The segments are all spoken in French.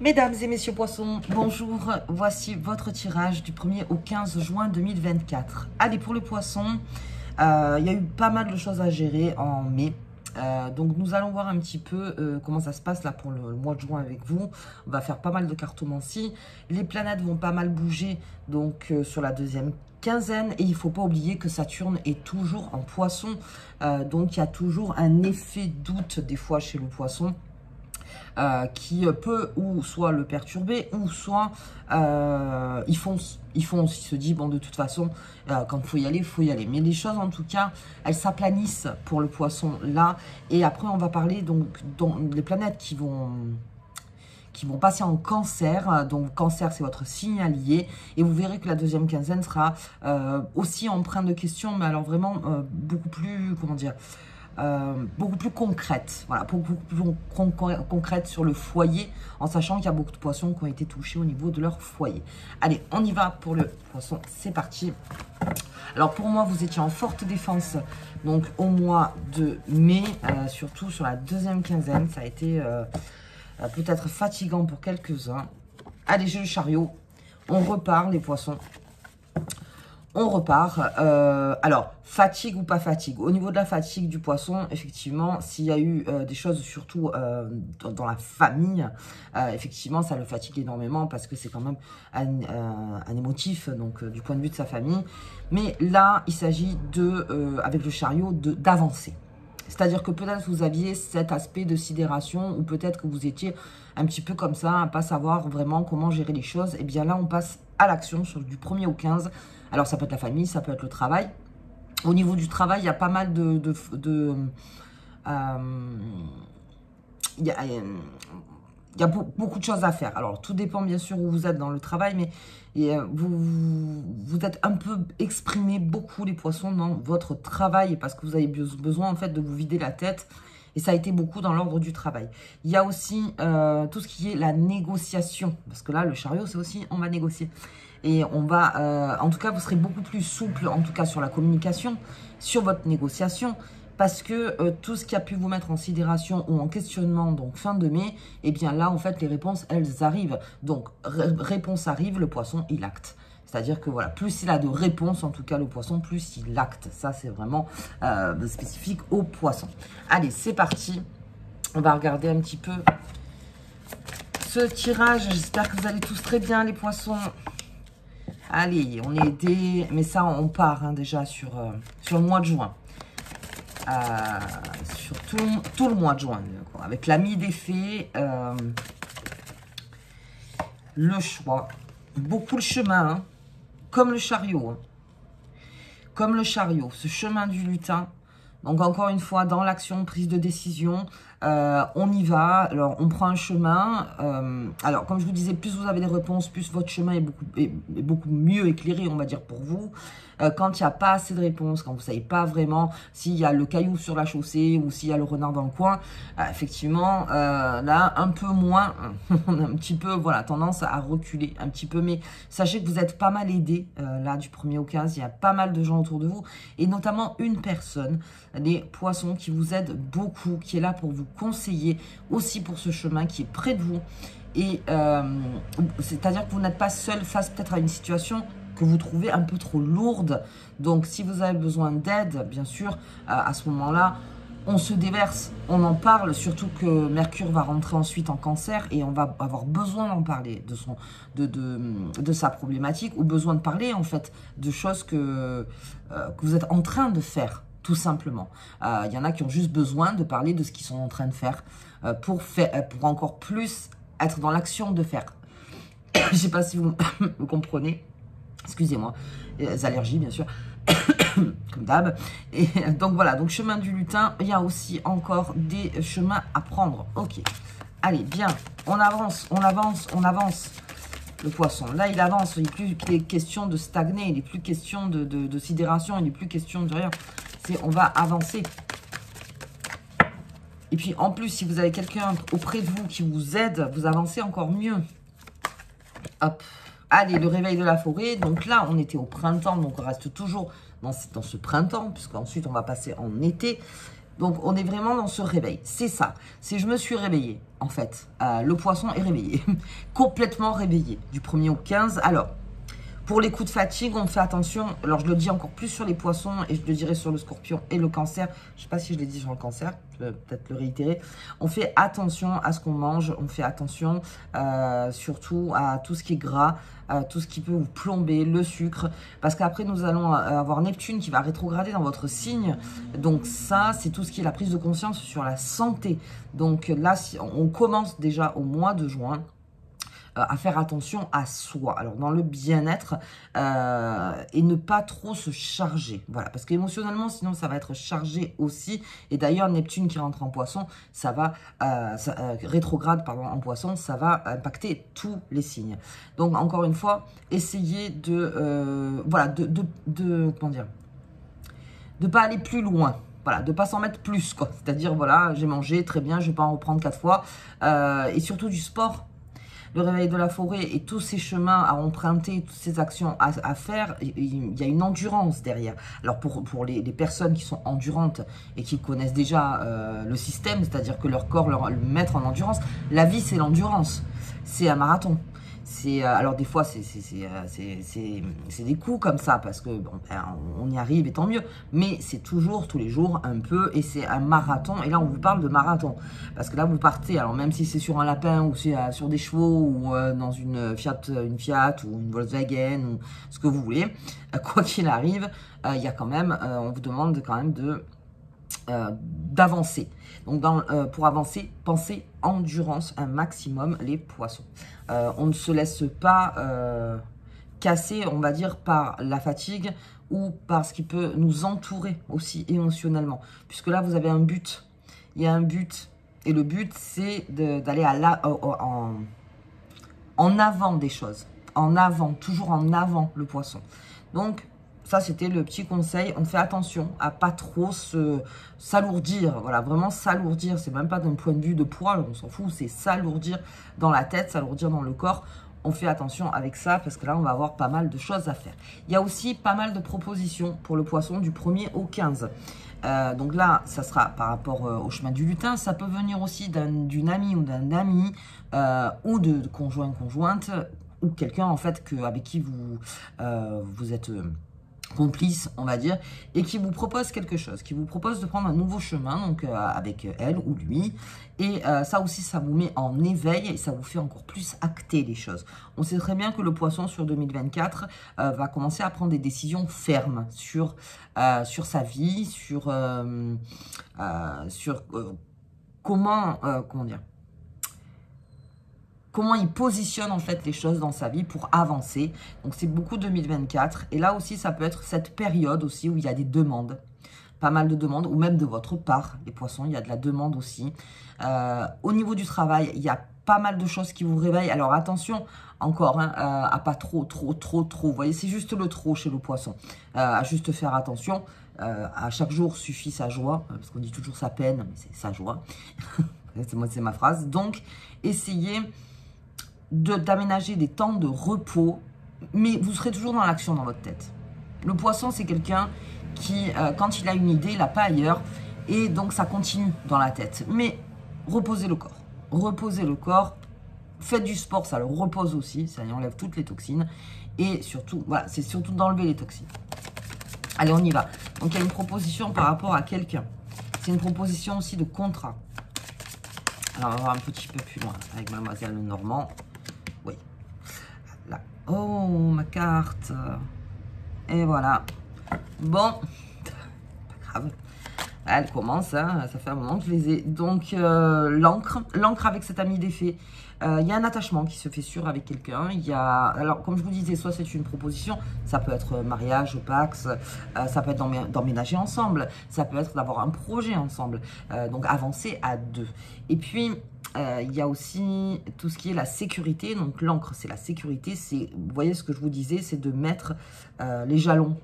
Mesdames et messieurs poissons, bonjour, voici votre tirage du 1er au 15 juin 2024. Allez, pour le poisson, il y a eu pas mal de choses à gérer en mai. Donc nous allons voir un petit peu comment ça se passe là pour le mois de juin avec vous. On va faire pas mal de cartomancie. Les planètes vont pas mal bouger donc sur la deuxième quinzaine. Et il ne faut pas oublier que Saturne est toujours en poisson. Donc il y a toujours un effet doute des fois chez le poisson. Qui peut ou soit le perturber ou soit il fonce, il se dit bon de toute façon quand il faut y aller. Mais les choses en tout cas elles s'aplanissent pour le poisson là, et après on va parler donc les planètes qui vont passer en cancer. Donc cancer c'est votre signe allié, et vous verrez que la deuxième quinzaine sera aussi empreinte de questions, mais alors vraiment beaucoup plus, comment dire, beaucoup plus concrète, voilà, beaucoup plus concrète sur le foyer, en sachant qu'il y a beaucoup de poissons qui ont été touchés au niveau de leur foyer. Allez, on y va pour le poisson, c'est parti. Alors pour moi, vous étiez en forte défense, donc au mois de mai, surtout sur la deuxième quinzaine, ça a été peut-être fatigant pour quelques-uns. Allez, j'ai le chariot, on repart les poissons. On repart. Alors, fatigue ou pas fatigue. Au niveau de la fatigue du poisson, effectivement, s'il y a eu des choses, surtout dans la famille, effectivement, ça le fatigue énormément parce que c'est quand même un émotif, donc du point de vue de sa famille. Mais là, il s'agit avec le chariot, d'avancer. C'est-à-dire que peut-être vous aviez cet aspect de sidération, ou peut-être que vous étiez un petit peu comme ça, à ne pas savoir vraiment comment gérer les choses. Et bien là, on passe à l'action sur du 1er au 15. Alors, ça peut être la famille, ça peut être le travail. Au niveau du travail, il y a pas mal il y a beaucoup de choses à faire. Alors, tout dépend bien sûr où vous êtes dans le travail, mais vous êtes un peu exprimé beaucoup, les poissons, dans votre travail, parce que vous avez besoin en fait de vous vider la tête. Et ça a été beaucoup dans l'ordre du travail. Il y a aussi tout ce qui est la négociation, parce que là, le chariot, c'est aussi, on va négocier. Et on va, en tout cas, vous serez beaucoup plus souple, en tout cas sur la communication, sur votre négociation, parce que tout ce qui a pu vous mettre en sidération ou en questionnement, donc fin de mai, eh bien là, en fait, les réponses, elles arrivent. Donc, réponse arrive, le poisson, il acte. C'est-à-dire que voilà, plus il a de réponses, en tout cas le poisson, plus il acte. Ça, c'est vraiment spécifique au poisson. Allez, c'est parti. On va regarder un petit peu ce tirage. J'espère que vous allez tous très bien, les poissons. Allez, on est aidés, mais ça, on part hein, déjà sur le mois de juin. Sur tout le mois de juin, quoi. Avec l'ami des fées, le choix, beaucoup le chemin, hein, comme le chariot. Hein. Comme le chariot, ce chemin du lutin. Donc encore une fois, dans l'action, prise de décision, on y va. Alors on prend un chemin. Alors comme je vous disais, plus vous avez des réponses, plus votre chemin est beaucoup mieux éclairé, on va dire, pour vous. Quand il n'y a pas assez de réponses, quand vous ne savez pas vraiment s'il y a le caillou sur la chaussée ou s'il y a le renard dans le coin, effectivement, là, un peu moins, on a un petit peu, voilà, tendance à reculer un petit peu. Mais sachez que vous êtes pas mal aidés, là, du 1er au 15, il y a pas mal de gens autour de vous, et notamment une personne, les poissons, qui vous aide beaucoup, qui est là pour vous conseiller, aussi pour ce chemin, qui est près de vous. Et c'est-à-dire que vous n'êtes pas seul face peut-être à une situation que vous trouvez un peu trop lourde. Donc, si vous avez besoin d'aide, bien sûr, à ce moment-là, on se déverse, on en parle, surtout que Mercure va rentrer ensuite en cancer et on va avoir besoin d'en parler, de sa problématique, ou besoin de parler, en fait, de choses que vous êtes en train de faire, tout simplement. Il y en a qui ont juste besoin de parler de ce qu'ils sont en train de faire, pour encore plus être dans l'action de faire. Je ne sais pas si vous me comprenez. Excusez-moi, les allergies bien sûr, comme d'hab. Et donc voilà, donc chemin du lutin, il y a aussi encore des chemins à prendre. Ok, allez, bien, on avance, on avance, on avance. Le poisson, là il avance, il n'est plus question de stagner, il n'est plus question de sidération, il n'est plus question de rien. On va avancer. Et puis en plus, si vous avez quelqu'un auprès de vous qui vous aide, vous avancez encore mieux. Hop. Allez, le réveil de la forêt. Donc là, on était au printemps, donc on reste toujours dans ce printemps, puisqu'ensuite on va passer en été. Donc, on est vraiment dans ce réveil. C'est ça. C'est je me suis réveillée, en fait. Le poisson est réveillé. Complètement réveillé. Du 1er au 15. Alors, pour les coups de fatigue, on fait attention. Alors, je le dis encore plus sur les poissons et je le dirai sur le scorpion et le cancer. Je ne sais pas si je l'ai dit sur le cancer. Je vais peut-être le réitérer. On fait attention à ce qu'on mange. On fait attention surtout à tout ce qui est gras, tout ce qui peut vous plomber, le sucre. Parce qu'après, nous allons avoir Neptune qui va rétrograder dans votre signe. Donc ça, c'est tout ce qui est la prise de conscience sur la santé. Donc là, on commence déjà au mois de juin à faire attention à soi. Alors, dans le bien-être et ne pas trop se charger. Voilà, parce qu'émotionnellement, sinon, ça va être chargé aussi. Et d'ailleurs, Neptune qui rentre en poisson, ça va, rétrograde, pardon, en poisson, ça va impacter tous les signes. Donc, encore une fois, essayez de, voilà, comment dire, de pas aller plus loin. Voilà, de pas s'en mettre plus, quoi. C'est-à-dire, voilà, j'ai mangé, très bien, je vais pas en reprendre 4 fois. Et surtout du sport. Le réveil de la forêt et tous ces chemins à emprunter, toutes ces actions à faire, il y a une endurance derrière. Alors pour les personnes qui sont endurantes et qui connaissent déjà le système, c'est-à-dire que leur corps le mettre en endurance, la vie c'est l'endurance, c'est un marathon. Alors des fois c'est des coups comme ça parce que bon, on y arrive et tant mieux, mais c'est toujours tous les jours un peu et c'est un marathon. Et là on vous parle de marathon parce que là vous partez, alors même si c'est sur un lapin ou sur des chevaux ou dans une Fiat ou une Volkswagen ou ce que vous voulez, quoi qu'il arrive, il y a quand même, on vous demande quand même d'avancer. Donc pour avancer, pensez endurance un maximum les poissons. On ne se laisse pas casser, on va dire, par la fatigue ou par ce qui peut nous entourer aussi émotionnellement. Puisque là, vous avez un but. Il y a un but. Et le but, c'est d'aller en avant des choses. En avant, toujours en avant le poisson. Donc, ça, c'était le petit conseil. On fait attention à pas trop s'alourdir. Voilà, vraiment s'alourdir. C'est même pas d'un point de vue de poids, on s'en fout. C'est s'alourdir dans la tête, s'alourdir dans le corps. On fait attention avec ça parce que là, on va avoir pas mal de choses à faire. Il y a aussi pas mal de propositions pour le poisson du 1er au 15. Donc là, ça sera par rapport au chemin du lutin. Ça peut venir aussi d'une amie ou d'un ami ou de conjointe ou quelqu'un en fait avec qui vous êtes complice, on va dire, et qui vous propose quelque chose, qui vous propose de prendre un nouveau chemin, donc avec elle ou lui, et ça aussi, ça vous met en éveil et ça vous fait encore plus acter les choses. On sait très bien que le poisson sur 2024 va commencer à prendre des décisions fermes sur sa vie, sur comment dire, comment il positionne en fait les choses dans sa vie pour avancer. Donc c'est beaucoup 2024. Et là aussi, ça peut être cette période aussi où il y a des demandes. Pas mal de demandes, ou même de votre part, les poissons, il y a de la demande aussi. Au niveau du travail, il y a pas mal de choses qui vous réveillent. Alors attention, encore, hein, à pas trop. Vous voyez, c'est juste le trop chez le poisson. À juste faire attention. À chaque jour suffit sa joie, parce qu'on dit toujours sa peine, mais c'est sa joie. C'est ma phrase. Donc, essayez d'aménager des temps de repos, mais vous serez toujours dans l'action dans votre tête. Le poisson, c'est quelqu'un qui, quand il a une idée, il n'a pas ailleurs, et donc ça continue dans la tête. Mais reposez le corps. Reposez le corps, faites du sport, ça le repose aussi, ça y enlève toutes les toxines, et surtout, voilà, c'est surtout d'enlever les toxines. Allez, on y va. Donc, il y a une proposition par rapport à quelqu'un. C'est une proposition aussi de contrat. Alors, on va voir un petit peu plus loin avec Mademoiselle Lenormand. Oui. Là. Oh, ma carte. Et voilà. Bon. Pas grave. Elle commence, hein, ça fait un moment que je les ai. Donc, l'encre avec cet ami défait. Il y a un attachement qui se fait sûr avec quelqu'un. Alors, comme je vous disais, soit c'est une proposition, ça peut être mariage, pax, ça peut être d'emménager ensemble, ça peut être d'avoir un projet ensemble, donc avancer à deux. Et puis, il y a aussi tout ce qui est la sécurité. Donc, l'encre, c'est la sécurité. Vous voyez ce que je vous disais, c'est de mettre les jalons.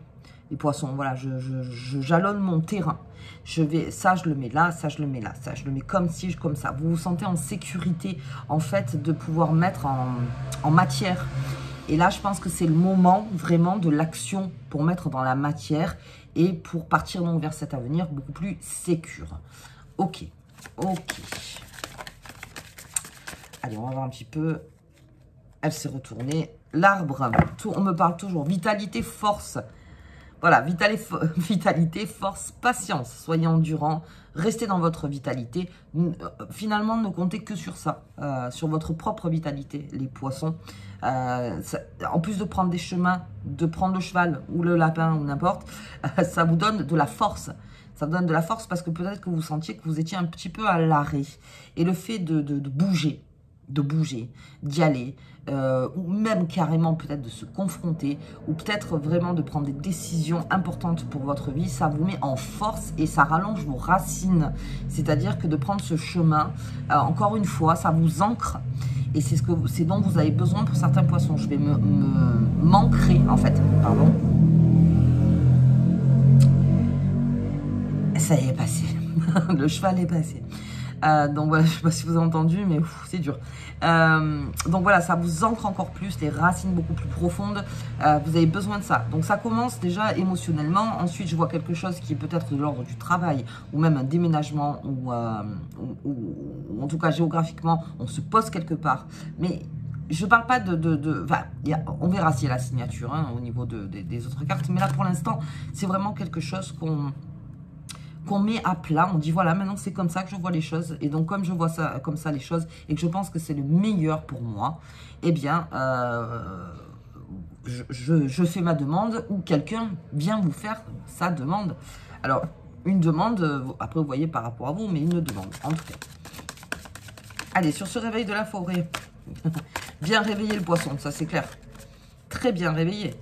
Les poissons, voilà, je jalonne mon terrain. Ça, je le mets là, ça, je le mets là, ça, je le mets comme ci, comme ça. Vous vous sentez en sécurité, en fait, de pouvoir mettre en matière. Et là, je pense que c'est le moment vraiment de l'action pour mettre dans la matière et pour partir donc vers cet avenir beaucoup plus sécure. Ok, ok. Allez, on va voir un petit peu. Elle s'est retournée. L'arbre, on me parle toujours. Vitalité, force. Voilà, vitalité, force, patience. Soyez endurant. Restez dans votre vitalité. Finalement, ne comptez que sur ça. Sur votre propre vitalité, les poissons. En plus de prendre des chemins, de prendre le cheval ou le lapin ou n'importe, ça vous donne de la force. Ça vous donne de la force parce que peut-être que vous sentiez que vous étiez un petit peu à l'arrêt. Et le fait de bouger, d'y aller, ou même carrément peut-être de se confronter, ou peut-être vraiment de prendre des décisions importantes pour votre vie, ça vous met en force et ça rallonge vos racines. C'est-à-dire que de prendre ce chemin, encore une fois, ça vous ancre. Et c'est dont vous avez besoin pour certains poissons. Je vais m'ancrer, en fait, pardon. Ça y est passé. Le cheval est passé. Donc voilà, je ne sais pas si vous avez entendu, mais c'est dur. Donc voilà, ça vous ancre encore plus, les racines beaucoup plus profondes. Vous avez besoin de ça. Donc ça commence déjà émotionnellement. Ensuite, je vois quelque chose qui est peut-être de l'ordre du travail, ou même un déménagement, ou en tout cas géographiquement, on se pose quelque part. Mais je ne parle pas on verra s'il y a la signature au niveau des autres cartes. Mais là, pour l'instant, c'est vraiment quelque chose qu'on met à plat, on dit voilà, maintenant c'est comme ça que je vois les choses, et donc comme je vois ça comme ça les choses, et que je pense que c'est le meilleur pour moi, eh bien, je fais ma demande, ou quelqu'un vient vous faire sa demande. Alors, une demande, après vous voyez par rapport à vous, mais une demande, en tout cas. Allez, sur ce réveil de la forêt, bien réveiller le poisson, ça c'est clair. Très bien réveillé.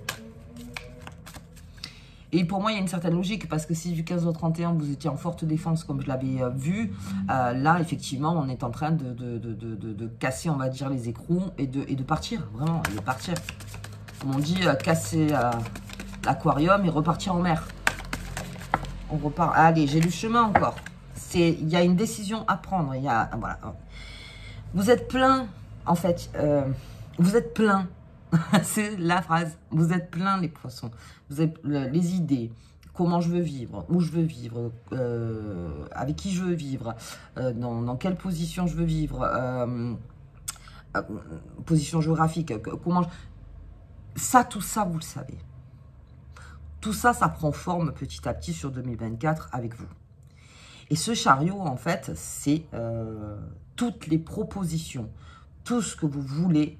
Et pour moi, il y a une certaine logique, parce que si du 15 au 31, vous étiez en forte défense, comme je l'avais vu, là, effectivement, on est en train de casser, on va dire, les écrous et de partir, vraiment, de partir. Comme on dit, casser l'aquarium et repartir en mer. On repart. Allez, j'ai lu chemin encore. Il y a une décision à prendre. Voilà. Vous êtes plein, en fait. Vous êtes plein. C'est la phrase. Vous êtes plein, les poissons. Vous avez les idées. Comment je veux vivre, où je veux vivre, avec qui je veux vivre, dans quelle position je veux vivre, position géographique, tout ça, vous le savez. Tout ça, ça prend forme petit à petit sur 2024 avec vous. Et ce chariot, en fait, c'est toutes les propositions, tout ce que vous voulez,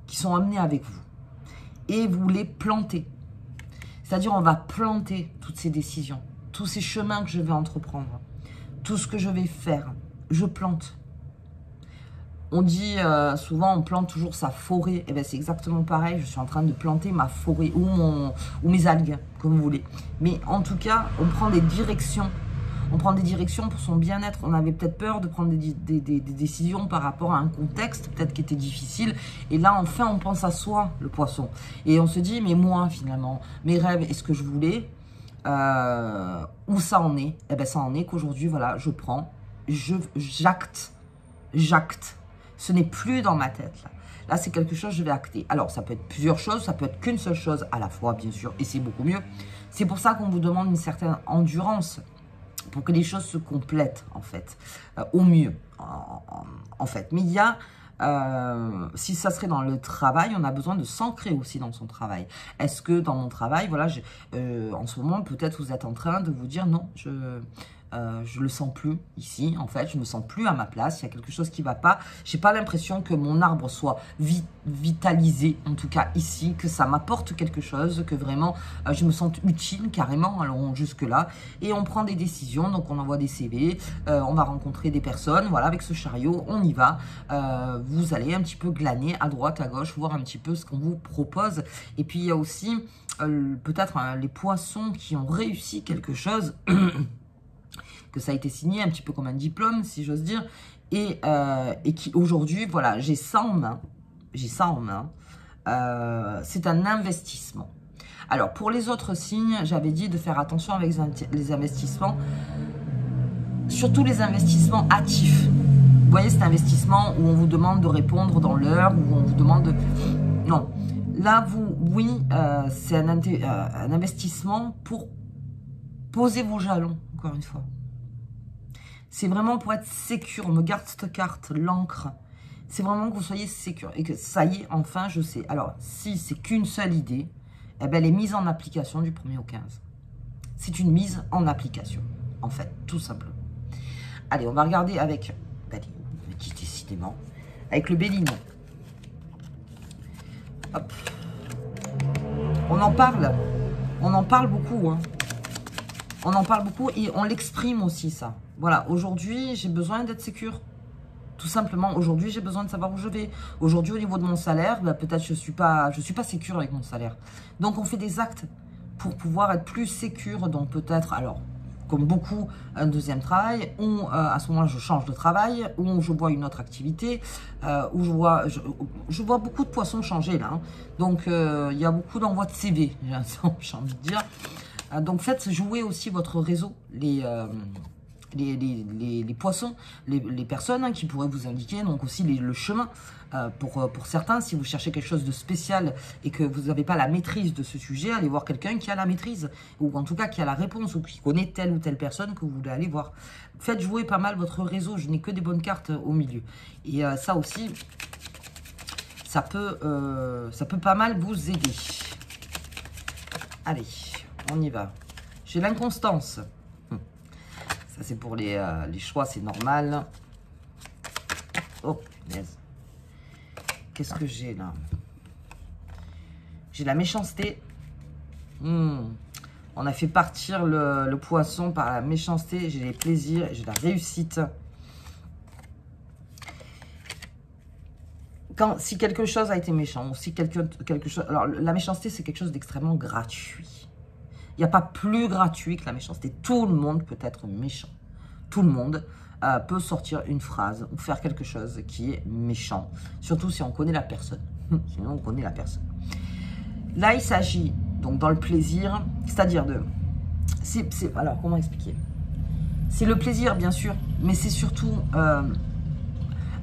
qui sont amenés avec vous. Et vous les plantez. C'est-à-dire, on va planter toutes ces décisions, tous ces chemins que je vais entreprendre, tout ce que je vais faire, je plante. On dit souvent, on plante toujours sa forêt. Et bien, c'est exactement pareil. Je suis en train de planter ma forêt ou mes algues, comme vous voulez. Mais en tout cas, on prend des directions. On prend des directions pour son bien-être. On avait peut-être peur de prendre des décisions par rapport à un contexte peut-être qui était difficile. Et là, enfin, on pense à soi, le poisson. Et on se dit, mais moi, finalement, mes rêves, est-ce que je voulais où ça en est? Eh bien, ça en est qu'aujourd'hui, voilà, je prends, j'acte. Ce n'est plus dans ma tête, là. Là, c'est quelque chose que je vais acter. Alors, ça peut être plusieurs choses, ça peut être qu'une seule chose à la fois, bien sûr, et c'est beaucoup mieux. C'est pour ça qu'on vous demande une certaine endurance, pour que les choses se complètent, en fait, au mieux, en fait. Mais il y a, si ça serait dans le travail, on a besoin de s'ancrer aussi dans son travail. Est-ce que dans mon travail, voilà, en ce moment, peut-être vous êtes en train de vous dire, non, je le sens plus ici, en fait, je me sens plus à ma place, il y a quelque chose qui va pas, j'ai pas l'impression que mon arbre soit vitalisé, en tout cas ici, que ça m'apporte quelque chose, que vraiment je me sente utile carrément, allons jusque là, et on prend des décisions, donc on envoie des CV, on va rencontrer des personnes, voilà, avec ce chariot, on y va, vous allez un petit peu glaner à droite, à gauche, voir un petit peu ce qu'on vous propose, et puis il y a aussi peut-être les poissons qui ont réussi quelque chose, que ça a été signé un petit peu comme un diplôme, si j'ose dire, et qui aujourd'hui, voilà, j'ai ça en main, c'est un investissement. Alors, pour les autres signes, j'avais dit de faire attention avec les investissements, surtout les investissements actifs. Vous voyez, cet investissement où on vous demande de répondre dans l'heure, où on vous demande de... Non, Là, oui, c'est un investissement pour poser vos jalons, encore une fois. C'est vraiment pour être sécure. On me garde cette carte, l'encre. C'est vraiment que vous soyez sécure et que ça y est, enfin, je sais. Alors, si c'est qu'une seule idée, eh ben, elle est mise en application du 1er au 15. C'est une mise en application, en fait, tout simplement. Allez, on va regarder avec, allez, décidément, avec le Bélinon. Hop. On en parle beaucoup, hein. On en parle beaucoup et on l'exprime aussi, ça. Voilà, aujourd'hui, j'ai besoin d'être sécure. Tout simplement, aujourd'hui, j'ai besoin de savoir où je vais. Aujourd'hui, au niveau de mon salaire, bah, peut-être je suis pas sécure avec mon salaire. Donc, on fait des actes pour pouvoir être plus sécure. Donc, peut-être, alors, comme beaucoup, un deuxième travail, ou à ce moment-là, je change de travail, ou je vois une autre activité, où je vois beaucoup de poissons changer, là. Hein. Donc, il y a beaucoup d'envois de CV, j'ai envie de dire. Donc, faites jouer aussi votre réseau, les poissons, les personnes hein, qui pourraient vous indiquer, donc aussi le chemin. Pour certains, si vous cherchez quelque chose de spécial et que vous n'avez pas la maîtrise de ce sujet, allez voir quelqu'un qui a la maîtrise, ou en tout cas qui a la réponse, ou qui connaît telle ou telle personne que vous voulez aller voir. Faites jouer pas mal votre réseau, je n'ai que des bonnes cartes au milieu. Et ça aussi, ça peut pas mal vous aider. Allez, on y va. J'ai l'inconstance. Ça, c'est pour les choix, c'est normal. Oh, punaise. Qu'est-ce que j'ai, là? J'ai la méchanceté. On a fait partir le poisson par la méchanceté. J'ai les plaisirs, j'ai la réussite. Si quelque chose a été méchant, ou si quelque chose... Alors, la méchanceté, c'est quelque chose d'extrêmement gratuit. Il n'y a pas plus gratuit que la méchanceté. Tout le monde peut être méchant. Tout le monde peut sortir une phrase ou faire quelque chose qui est méchant. Surtout si on connaît la personne. Sinon, on connaît la personne. Là, il s'agit, donc dans le plaisir, c'est-à-dire de... alors, comment expliquer? C'est le plaisir, bien sûr, mais c'est surtout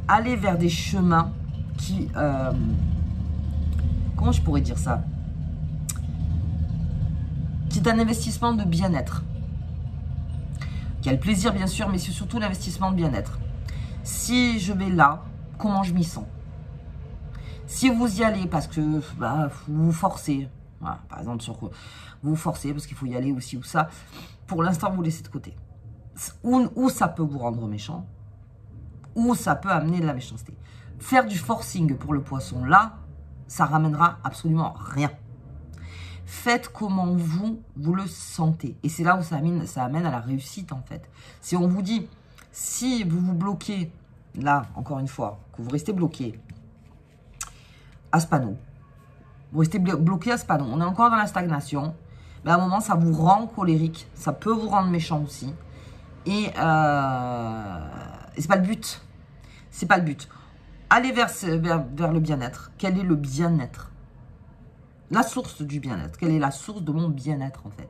aller vers des chemins qui... comment je pourrais dire ça? Qui est un investissement de bien-être. Il y a le plaisir, bien sûr, mais c'est surtout l'investissement de bien-être. Si je vais là, comment je m'y sens? Si vous y allez parce que bah, vous vous forcez, voilà, par exemple, vous vous forcez parce qu'il faut y aller aussi ou ça, pour l'instant, vous laissez de côté. Ou ça peut vous rendre méchant, ou ça peut amener de la méchanceté. Faire du forcing pour le poisson, là, ça ramènera absolument rien. Faites comment vous le sentez. Et c'est là où ça amène à la réussite, en fait. Si on vous dit, si vous vous bloquez, là, encore une fois, que vous restez bloqué à ce panneau, vous restez bloqué à ce panneau, on est encore dans la stagnation, mais à un moment, ça vous rend colérique, ça peut vous rendre méchant aussi. Et c'est pas le but. C'est pas le but. Allez vers le bien-être. Quel est le bien-être? La source du bien-être. Quelle est la source de mon bien-être, en fait?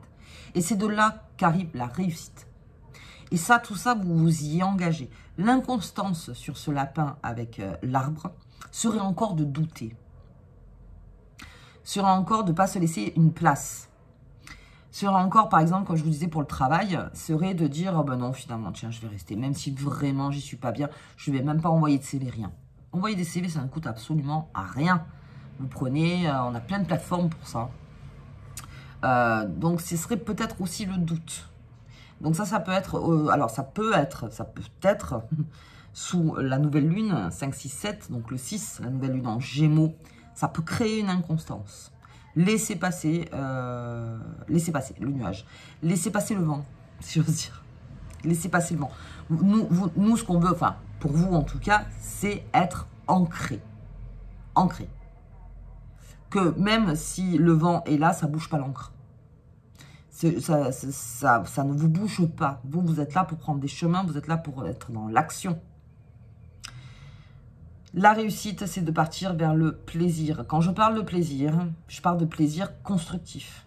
Et c'est de là qu'arrive la réussite. Et ça, tout ça, vous vous y engagez. L'inconstance sur ce lapin avec l'arbre serait encore de douter. Serait encore de ne pas se laisser une place. Serait encore, par exemple, comme je vous disais pour le travail, serait de dire, oh ben non, finalement, tiens, je vais rester. Même si vraiment, j'y suis pas bien, je ne vais même pas envoyer de CV, rien. Envoyer des CV, ça ne coûte absolument à rien. Vous prenez, on a plein de plateformes pour ça. Donc, ce serait peut-être aussi le doute. Donc ça peut être, alors ça peut être sous la nouvelle lune, 5, 6, 7, donc le 6, la nouvelle lune en Gémeaux, ça peut créer une inconstance. Laissez passer le nuage. Laissez passer le vent, si j'ose dire. Laissez passer le vent. Nous, ce qu'on veut, enfin, pour vous en tout cas, c'est être ancré. Ancré. Que même si le vent est là, ça ne bouge pas l'encre. Ça ne vous bouge pas. Vous êtes là pour prendre des chemins, vous êtes là pour être dans l'action. La réussite, c'est de partir vers le plaisir. Quand je parle de plaisir, je parle de plaisir constructif.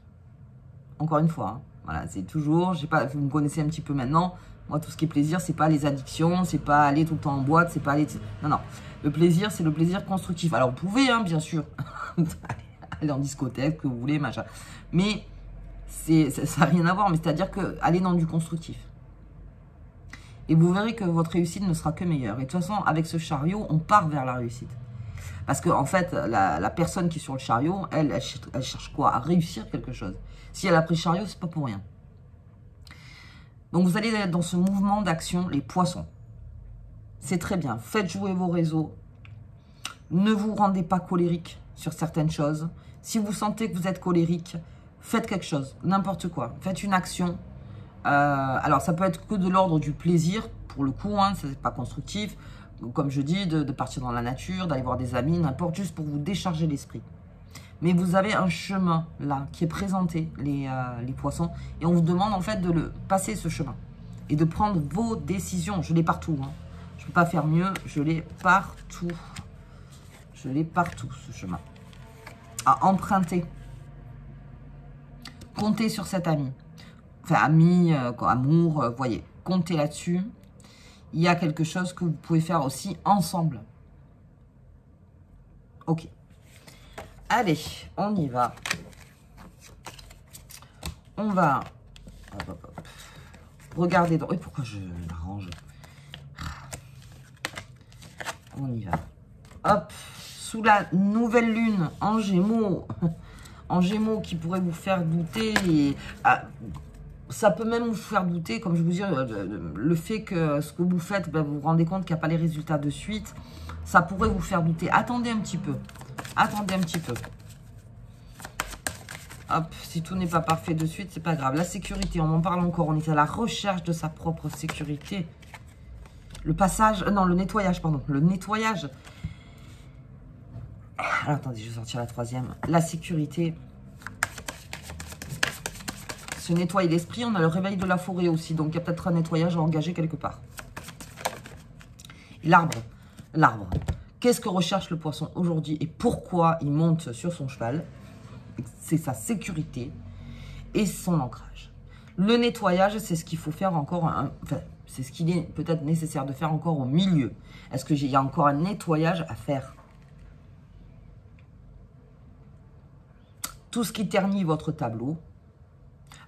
Encore une fois, hein, voilà, c'est toujours, je sais pas, vous me connaissez un petit peu maintenant. Moi, tout ce qui est plaisir, c'est pas les addictions, c'est pas aller tout le temps en boîte, c'est pas aller... Non, non. Le plaisir, c'est le plaisir constructif. Alors, vous pouvez, hein, bien sûr, aller en discothèque, que vous voulez, machin. Mais ça n'a rien à voir, mais c'est-à-dire que aller dans du constructif. Et vous verrez que votre réussite ne sera que meilleure. Et de toute façon, avec ce chariot, on part vers la réussite. Parce que en fait, la personne qui est sur le chariot, elle cherche quoi? À réussir quelque chose. Si elle a pris le chariot, c'est pas pour rien. Donc vous allez être dans ce mouvement d'action, les poissons. C'est très bien. Faites jouer vos réseaux. Ne vous rendez pas colérique sur certaines choses. Si vous sentez que vous êtes colérique, faites quelque chose, n'importe quoi. Faites une action. Alors, ça peut être que de l'ordre du plaisir, pour le coup, hein, c'est pas constructif. Comme je dis, de partir dans la nature, d'aller voir des amis, n'importe, juste pour vous décharger l'esprit. Mais vous avez un chemin, là, qui est présenté, les poissons. Et on vous demande, en fait, de le passer, ce chemin. Et de prendre vos décisions. Je l'ai partout. Hein. Je ne peux pas faire mieux. Je l'ai partout. Je l'ai partout, ce chemin. À emprunter. Comptez sur cet ami. Enfin, ami, amour, voyez. Comptez là-dessus. Il y a quelque chose que vous pouvez faire aussi ensemble. Ok. Allez, on y va. On va... Hop, hop, hop. Regardez. Oui, pourquoi je l'arrange? On y va. Hop. Sous la nouvelle lune en Gémeaux. En Gémeaux qui pourrait vous faire douter. Et, ça peut même vous faire douter, comme je vous dis, le fait que ce que vous faites, ben, vous vous rendez compte qu'il n'y a pas les résultats de suite. Ça pourrait vous faire douter. Attendez un petit peu. Attendez un petit peu. Hop, si tout n'est pas parfait de suite, c'est pas grave. La sécurité, on m'en parle encore. On est à la recherche de sa propre sécurité. Le passage, non, le nettoyage, pardon. Le nettoyage. Alors, attendez, je vais sortir la troisième. La sécurité. Se nettoyer l'esprit. On a le réveil de la forêt aussi. Donc, il y a peut-être un nettoyage à engager quelque part. L'arbre. L'arbre. Qu'est-ce que recherche le poisson aujourd'hui et pourquoi il monte sur son cheval? C'est sa sécurité et son ancrage. Le nettoyage, c'est ce qu'il faut faire encore. Enfin, c'est ce qu'il est peut-être nécessaire de faire encore au milieu. Est-ce qu'il y a encore un nettoyage à faire? Tout ce qui ternit votre tableau.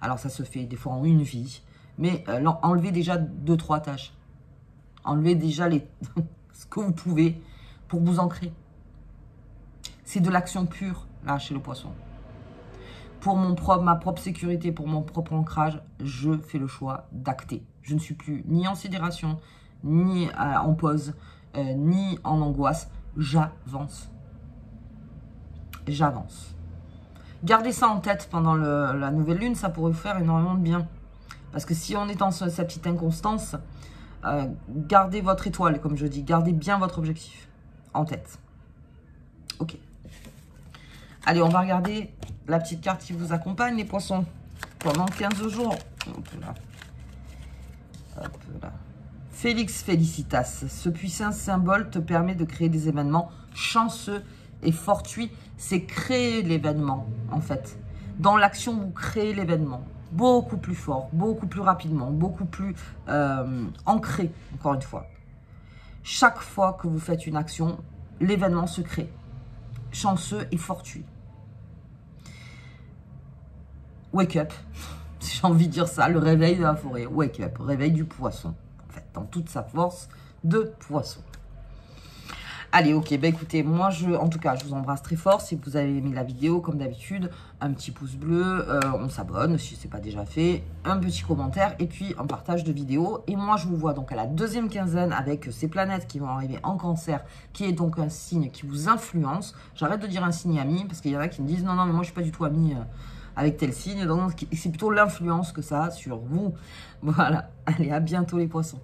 Alors, ça se fait des fois en une vie. Mais enlevez déjà 2-3 tâches. Enlevez déjà ce que vous pouvez pour vous ancrer. C'est de l'action pure, là, chez le poisson. Pour ma propre sécurité, pour mon propre ancrage, je fais le choix d'acter. Je ne suis plus ni en sidération, ni en pause, ni en angoisse. J'avance. J'avance. Gardez ça en tête pendant la nouvelle lune, ça pourrait vous faire énormément de bien. Parce que si on est dans cette petite inconstance, gardez votre étoile, comme je dis. Gardez bien votre objectif en tête. Ok. Allez, on va regarder la petite carte qui vous accompagne, les poissons, pendant 15 jours. Hop là. Hop là. Félix Felicitas. Ce puissant symbole te permet de créer des événements chanceux et fortuits. C'est créer l'événement, en fait. Dans l'action, vous créez l'événement. Beaucoup plus fort, beaucoup plus rapidement, beaucoup plus ancré, encore une fois. Chaque fois que vous faites une action, l'événement se crée. Chanceux et fortuit. Wake up, si j'ai envie de dire ça, le réveil de la forêt. Wake up, réveil du poisson. En fait, dans toute sa force de poisson. Allez, ok, bah écoutez, moi, en tout cas, je vous embrasse très fort. Si vous avez aimé la vidéo, comme d'habitude, un petit pouce bleu, on s'abonne si ce n'est pas déjà fait, un petit commentaire et puis un partage de vidéo. Et moi, je vous vois donc à la deuxième quinzaine avec ces planètes qui vont arriver en cancer, qui est donc un signe qui vous influence. J'arrête de dire un signe ami, parce qu'il y en a qui me disent, non, non, mais moi, je ne suis pas du tout ami avec tel signe. Donc, c'est plutôt l'influence que ça a sur vous. Voilà, allez, à bientôt les poissons.